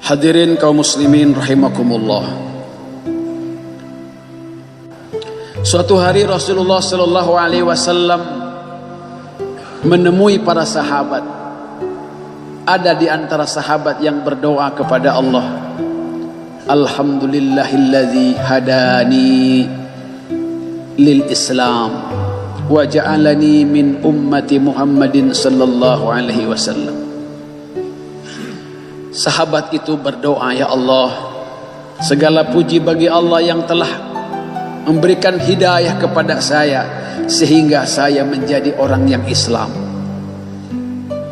Hadirin kaum muslimin rahimakumullah. Suatu hari Rasulullah sallallahu alaihi wasallam menemui para sahabat. Ada di antara sahabat yang berdoa kepada Allah, Alhamdulillahilladzi hadani lil Islam wa ja'alani min ummati Muhammadin sallallahu alaihi wasallam. Sahabat itu berdoa, ya Allah, segala puji bagi Allah yang telah memberikan hidayah kepada saya sehingga saya menjadi orang yang Islam.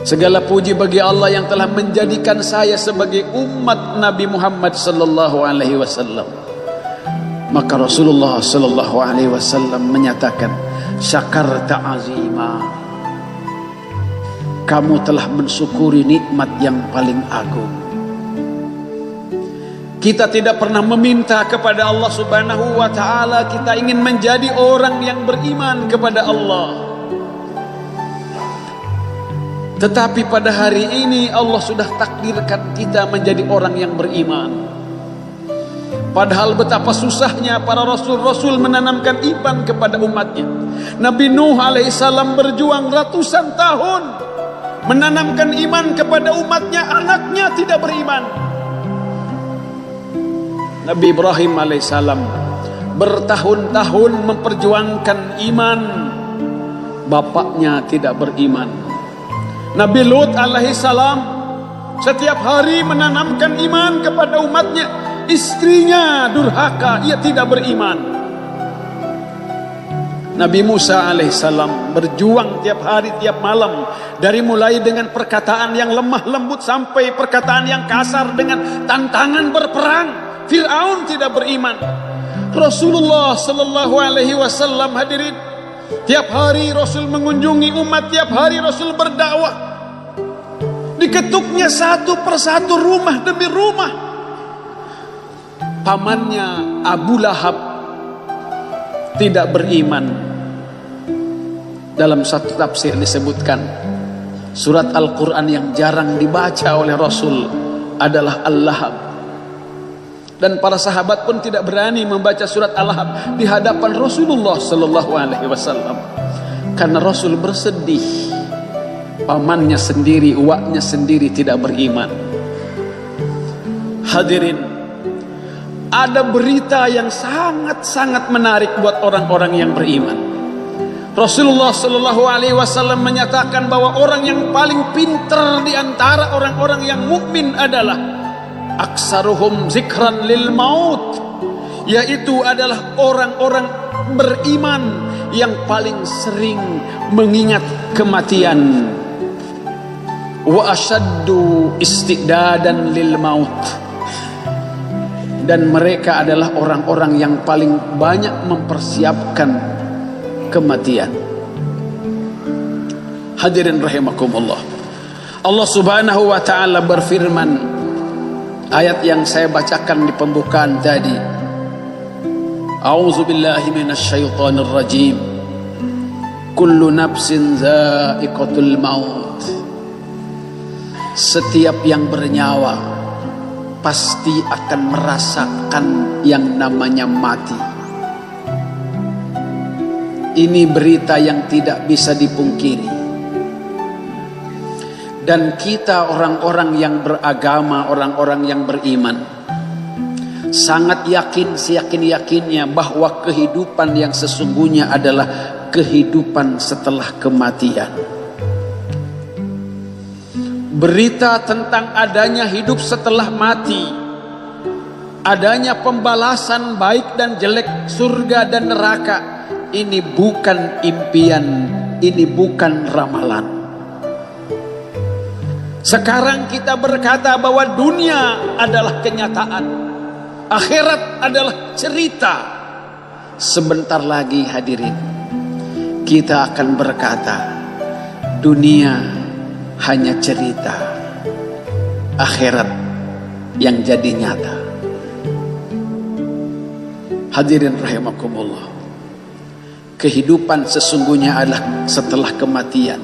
Segala puji bagi Allah yang telah menjadikan saya sebagai umat Nabi Muhammad sallallahu alaihi wasallam. Maka Rasulullah sallallahu alaihi wasallam menyatakan, syakarta azima, kamu telah mensyukuri nikmat yang paling agung. Kita tidak pernah meminta kepada Allah subhanahu wa ta'ala, kita ingin menjadi orang yang beriman kepada Allah. Tetapi pada hari ini Allah sudah takdirkan kita menjadi orang yang beriman. Padahal betapa susahnya para rasul-rasul menanamkan iman kepada umatnya. Nabi Nuh alaihissalam berjuang ratusan tahun menanamkan iman kepada umatnya, anaknya tidak beriman. Nabi Ibrahim alaihissalam bertahun-tahun memperjuangkan iman, bapaknya tidak beriman. Nabi Lut alaihissalam setiap hari menanamkan iman kepada umatnya, istrinya durhaka, ia tidak beriman. Nabi Musa alaihissalam berjuang tiap hari, tiap malam, dari mulai dengan perkataan yang lemah lembut sampai perkataan yang kasar dengan tantangan berperang. Fir'aun tidak beriman. Rasulullah sallallahu alaihi wasallam, hadirin, tiap hari Rasul mengunjungi umat, tiap hari Rasul berdakwah. Diketuknya satu persatu, rumah demi rumah. Pamannya Abu Lahab tidak beriman. Dalam satu tafsir disebutkan, surat Al-Quran yang jarang dibaca oleh Rasul adalah Al-Lahab. Dan para sahabat pun tidak berani membaca surat Al-Lahab di hadapan Rasulullah sallallahu alaihi wasallam. Karena Rasul bersedih, pamannya sendiri, uaknya sendiri tidak beriman. Hadirin, ada berita yang sangat-sangat menarik buat orang-orang yang beriman. Rasulullah sallallahu alaihi wasallam menyatakan bahwa orang yang paling pintar di antara orang-orang yang mukmin adalah aksaruhum zikran lil maut, yaitu adalah orang-orang beriman yang paling sering mengingat kematian. Wa asyaddu istidadan lil maut, dan mereka adalah orang-orang yang paling banyak mempersiapkan kematian. Hadirin rahimakumullah, Allah subhanahu wa ta'ala berfirman, ayat yang saya bacakan di pembukaan tadi, A'udzubillahi minasyaitonir rajim. Kullu nafsin za'iqatul maut. Setiap yang bernyawa pasti akan merasakan yang namanya mati. Ini berita yang tidak bisa dipungkiri. Dan kita orang-orang yang beragama, orang-orang yang beriman, sangat yakin, seyakin-yakinnya bahwa kehidupan yang sesungguhnya adalah kehidupan setelah kematian. Berita tentang adanya hidup setelah mati, adanya pembalasan baik dan jelek, surga dan neraka, ini bukan impian, ini bukan ramalan. Sekarang kita berkata bahwa dunia adalah kenyataan, akhirat adalah cerita. Sebentar lagi hadirin, kita akan berkata, dunia hanya cerita, akhirat yang jadi nyata. Hadirin rahimakumullah, kehidupan sesungguhnya adalah setelah kematian.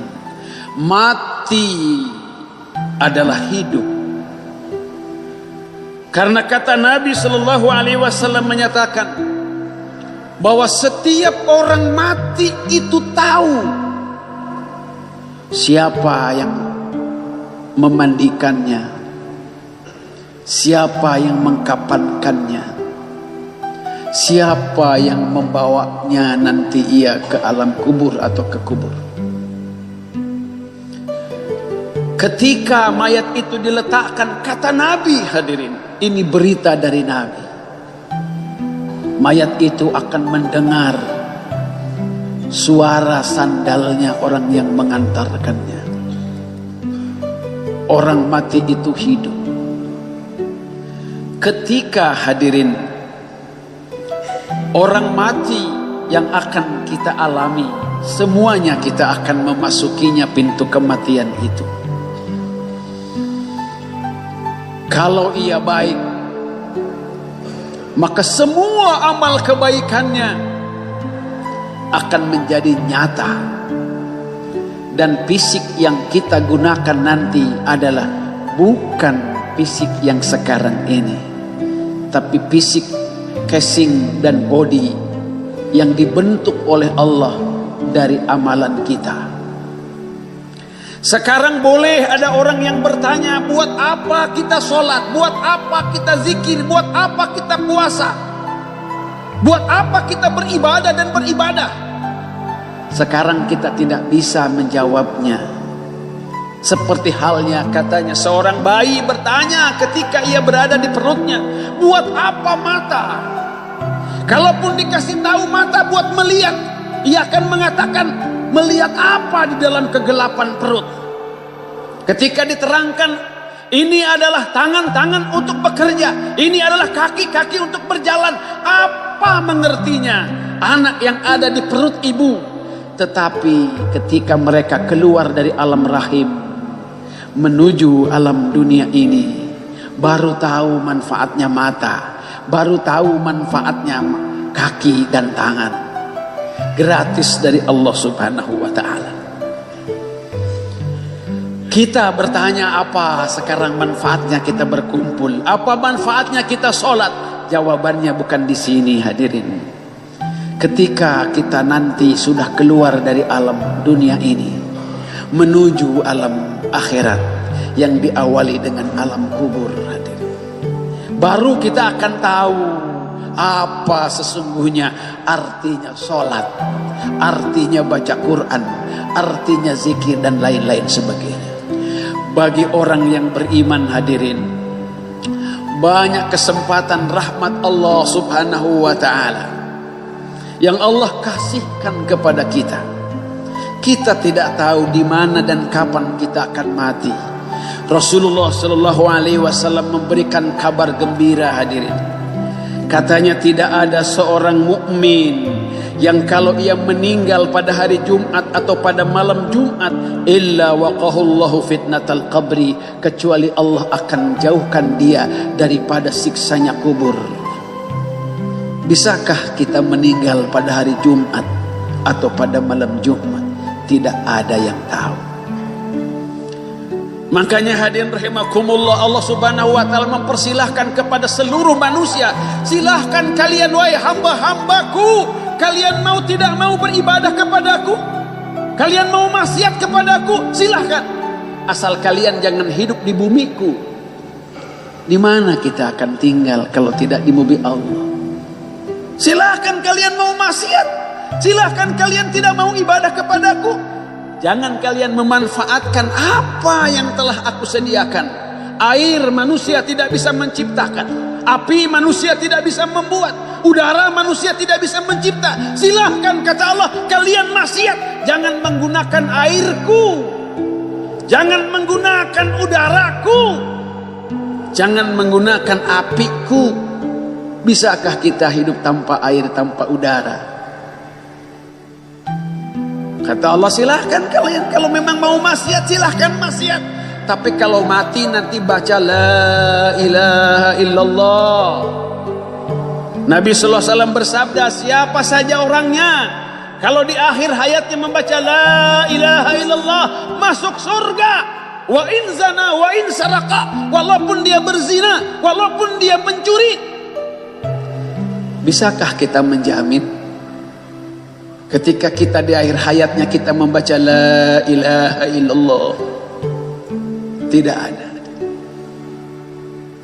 Mati adalah hidup. Karena kata Nabi Shallallahu Alaihi Wasallam menyatakan bahwa setiap orang mati itu tahu siapa yang memandikannya, siapa yang mengkafankannya, siapa yang membawanya nanti ia ke alam kubur atau ke kubur. Ketika mayat itu diletakkan, kata Nabi, hadirin, ini berita dari Nabi, mayat itu akan mendengar suara sandalnya orang yang mengantarkannya. Orang mati itu hidup. Ketika, hadirin, orang mati yang akan kita alami, semuanya kita akan memasukinya pintu kematian itu. Kalau ia baik, maka semua amal kebaikannya akan menjadi nyata. Dan fisik yang kita gunakan nanti adalah bukan fisik yang sekarang ini, tapi fisik casing dan body yang dibentuk oleh Allah dari amalan kita. Sekarang boleh ada orang yang bertanya, buat apa kita sholat, buat apa kita zikir, buat apa kita puasa, buat apa kita beribadah dan beribadah. Sekarang kita tidak bisa menjawabnya. Seperti halnya katanya seorang bayi bertanya ketika ia berada di perutnya, buat apa mata? Kalaupun dikasih tahu mata buat melihat, ia akan mengatakan, melihat apa di dalam kegelapan perut? Ketika diterangkan, ini adalah tangan-tangan untuk bekerja, ini adalah kaki-kaki untuk berjalan, apa mengertinya anak yang ada di perut ibu? Tetapi ketika mereka keluar dari alam rahim menuju alam dunia ini, baru tahu manfaatnya mata, baru tahu manfaatnya kaki dan tangan. Gratis dari Allah Subhanahu wa Ta'ala. Kita bertanya, apa sekarang manfaatnya kita berkumpul? Apa manfaatnya kita sholat? Jawabannya bukan di sini, hadirin. Ketika kita nanti sudah keluar dari alam dunia ini menuju alam akhirat yang diawali dengan alam kubur, hadirin, baru kita akan tahu apa sesungguhnya artinya sholat, artinya baca Quran, artinya zikir dan lain-lain sebagainya. Bagi orang yang beriman, hadirin, banyak kesempatan rahmat Allah Subhanahu wa Ta'ala yang Allah kasihkan kepada kita. Kita tidak tahu di mana dan kapan kita akan mati. Rasulullah Shallallahu Alaihi Wasallam memberikan kabar gembira, hadirin. Katanya tidak ada seorang mukmin yang kalau ia meninggal pada hari Jumat atau pada malam Jumat, illa waqahullahu fitnatal qabri, kecuali Allah akan jauhkan dia daripada siksanya kubur. Bisakah kita meninggal pada hari Jumat atau pada malam Jumat? Tidak ada yang tahu. Makanya hadirin rahimakumullah, Allah Subhanahu wa Ta'ala mempersilahkan kepada seluruh manusia, silahkan kalian wahai hamba-hambaku, kalian mau tidak mau beribadah kepadaku, kalian mau maksiat kepadaku, silahkan, asal kalian jangan hidup di bumiku. Di mana kita akan tinggal kalau tidak di bumi Allah? Silahkan kalian mau maksiat, silahkan kalian tidak mau ibadah kepadaku. Jangan kalian memanfaatkan apa yang telah aku sediakan. Air manusia tidak bisa menciptakan, api manusia tidak bisa membuat, udara manusia tidak bisa mencipta. Silahkan, kata Allah, kalian maksiat. Jangan menggunakan airku, jangan menggunakan udaraku, jangan menggunakan apiku. Bisakah kita hidup tanpa air, tanpa udara? Kata Allah, silahkan kalian, kalau memang mau maksiat silahkan maksiat. Tapi kalau mati nanti baca la ilaha illallah. Nabi sallallahu alaihi wasallam bersabda, siapa saja orangnya kalau di akhir hayatnya membaca la ilaha illallah, masuk surga. wa in zana, wa in saraka, walaupun dia berzina, walaupun dia mencuri. Bisakah kita menjamin ketika kita di akhir hayatnya kita membaca la ilaha illallah? Tidak ada,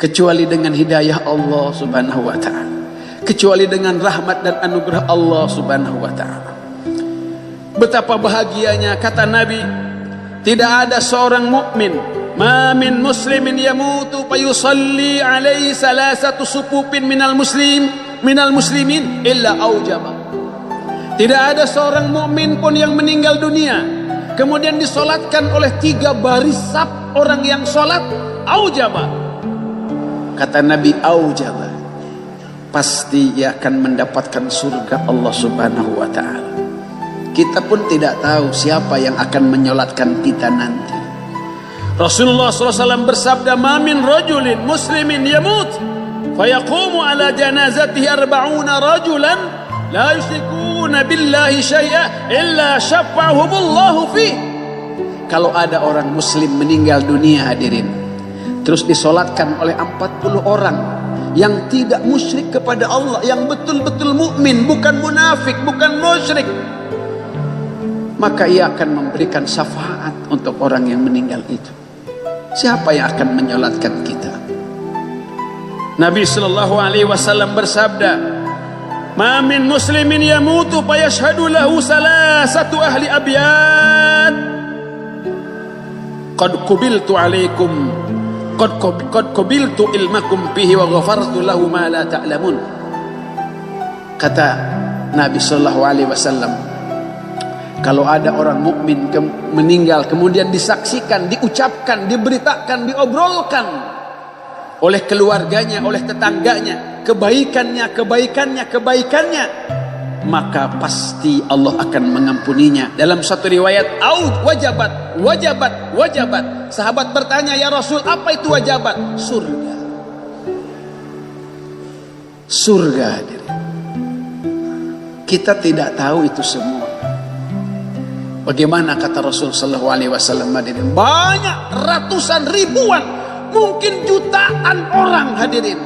kecuali dengan hidayah Allah subhanahu wa ta'ala, kecuali dengan rahmat dan anugerah Allah subhanahu wa ta'ala. Betapa bahagianya, kata Nabi, tidak ada seorang mukmin, ma min muslimin yamutu fayusalli alaihi salasatu supupin minal muslimin illa aujaba. Tidak ada seorang mukmin pun yang meninggal dunia kemudian disolatkan oleh 3 baris saf orang yang solat, aujaba. Kata Nabi, aujaba, pasti ia akan mendapatkan surga Allah subhanahu wa ta'ala. Kita pun tidak tahu siapa yang akan menyolatkan kita nanti. Rasulullah SAW bersabda, ma min rajulin muslimin yamut fayaqumu ala janazatihi 40 rajulan la yusyrikuna billahi syai'a illa syafa'ahumullahu fih. Kalau ada orang muslim meninggal dunia, hadirin, terus disolatkan oleh 40 orang yang tidak musyrik kepada Allah, yang betul-betul mukmin, bukan munafik, bukan musyrik, maka ia akan memberikan syafaat untuk orang yang meninggal itu. Siapa yang akan menyolatkan kita? Nabi sallallahu alaihi wasallam bersabda, ma min muslimin yamutu fayashhadu lahu salasatu ahli abyad qad qubiltu alaikum qad qabiltu ilmakum bihi wa ghafartu lahu ma la ta'lamun. Kata Nabi sallallahu alaihi wasallam, kalau ada orang mukmin meninggal kemudian disaksikan, diucapkan, diberitakan, diobrolkan oleh keluarganya, oleh tetangganya, kebaikannya, maka pasti Allah akan mengampuninya. Dalam satu riwayat, wajabat. Sahabat bertanya, ya Rasul, apa itu wajabat? Surga. Kita tidak tahu itu semua. Bagaimana kata Rasul sallallahu alaihi wasallam, hadirin? Banyak, ratusan, ribuan, mungkin jutaan orang, hadirin.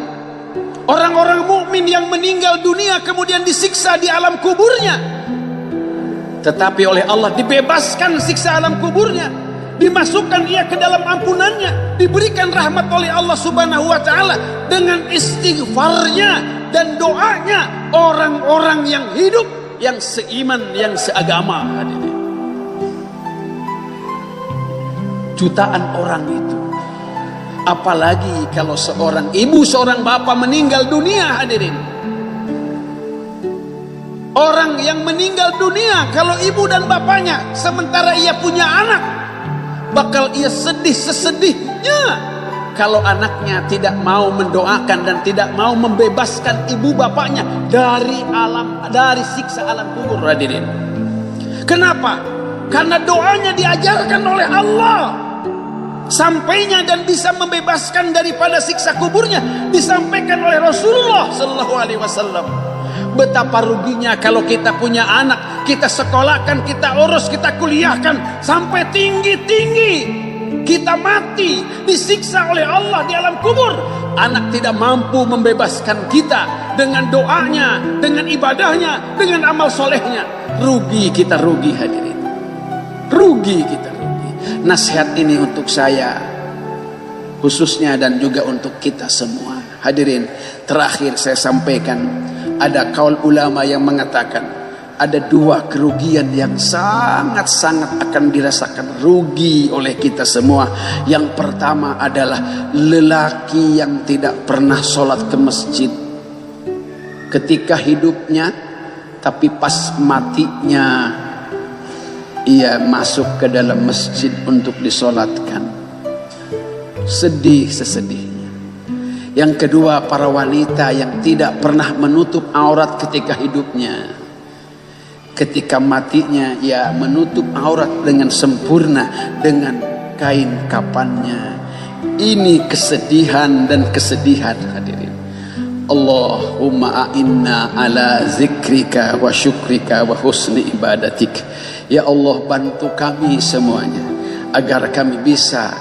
Orang-orang mukmin yang meninggal dunia kemudian disiksa di alam kuburnya, tetapi oleh Allah dibebaskan siksa alam kuburnya, dimasukkan ia ke dalam ampunannya, diberikan rahmat oleh Allah subhanahu wa ta'ala dengan istighfarnya dan doanya orang-orang yang hidup, yang seiman, yang seagama, hadirin. Jutaan orang itu. Apalagi kalau seorang ibu, seorang bapak meninggal dunia, hadirin. Orang yang meninggal dunia, kalau ibu dan bapaknya, sementara ia punya anak, bakal ia sedih sesedihnya kalau anaknya tidak mau mendoakan dan tidak mau membebaskan ibu bapaknya dari siksa alam kubur, hadirin. Kenapa? Karena doanya diajarkan oleh Allah. Sampainya dan bisa membebaskan daripada siksa kuburnya disampaikan oleh Rasulullah sallallahu alaihi wasallam. Betapa ruginya kalau kita punya anak, kita sekolahkan, kita urus, kita kuliahkan sampai tinggi-tinggi, kita mati disiksa oleh Allah di alam kubur. Anak tidak mampu membebaskan kita dengan doanya, dengan ibadahnya, dengan amal solehnya. Rugi kita, rugi, hadirin. Rugi kita. Nasihat ini untuk saya khususnya dan juga untuk kita semua, hadirin. Terakhir saya sampaikan, ada kaul ulama yang mengatakan ada 2 kerugian yang sangat-sangat akan dirasakan rugi oleh kita semua. Yang pertama adalah lelaki yang tidak pernah sholat ke masjid ketika hidupnya, tapi pas matinya ia masuk ke dalam masjid untuk disolatkan. Sedih sesedihnya. Yang kedua, para wanita yang tidak pernah menutup aurat ketika hidupnya. Ketika matinya ia menutup aurat dengan sempurna dengan kain kafannya. Ini kesedihan dan kesedihan, hadirin. Allahumma a'inna ala zikrika wa syukrika wa husni ibadatik. Ya Allah, bantu kami semuanya agar kami bisa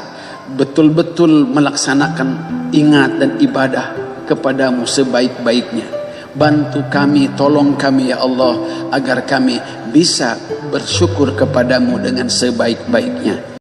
betul-betul melaksanakan ingat dan ibadah kepadamu sebaik-baiknya. Bantu kami, tolong kami ya Allah, agar kami bisa bersyukur kepadamu dengan sebaik-baiknya.